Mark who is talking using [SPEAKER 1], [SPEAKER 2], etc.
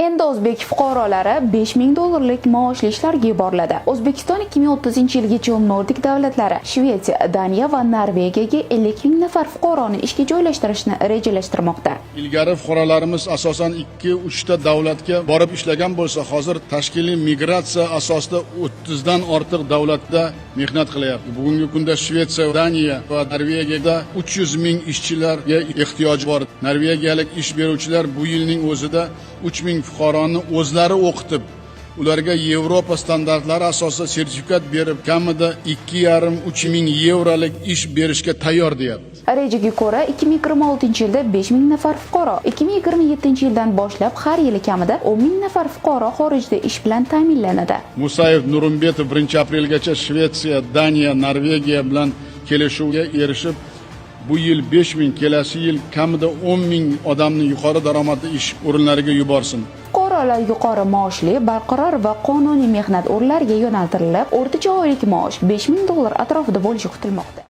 [SPEAKER 1] Endi o'zbek fuqarolari 5000 dollarlik maoshli ishlarga yuboriladi. O'zbekiston 2030-yilgacha Nordik davlatlari Shvetsiya, Daniya va Norvegiyaga 50 000 nafar fuqaroni ishga joylashtirishni rejalashtirmoqda.
[SPEAKER 2] Ilgari fuqarolarimiz asosan 2-3 ta davlatga borib ishlagan bo'lsa, hozir tashkiliy migratsiya asosida 30 dan ortiq davlatda mehnat qilyapti. Bugungi kunda Shvetsiya, Daniya va Norvegiyada 300 ming ishchilarga ehtiyoj bor. Norvegiyalik ish beruvchilar bu yilning o'zida 3000 fuqaroni o'zlari o'qitib, ularga Yevropa standartlari asosida sertifikat berib, kamida 2,5-3 ming yevrolik ish berishga tayyor deyapti.
[SPEAKER 1] Rejaga ko'ra 2026-yilda 5000 nafar fuqaro, 2027-yildan boshlab har yili kamida 10 000 nafar fuqaro xorijda ish bilan ta'minlanadi.
[SPEAKER 2] Musayev Nurumbetov 1-aprelgacha Shvetsiya, Daniya, Norvegiya bilan kelishuvga erishib, bu yil 5000, kelasi yil kamida 10 000 odamni yuqori daromadli ish o'rinlariga yuborsin.
[SPEAKER 1] Fuqarolar yuqori maoshli, barqaror va qonuniy mehnat o'rinlariga yo'naltirilib, o'rtacha oylik maosh 5000 dollar atrofida bo'lishi kutilmoqda.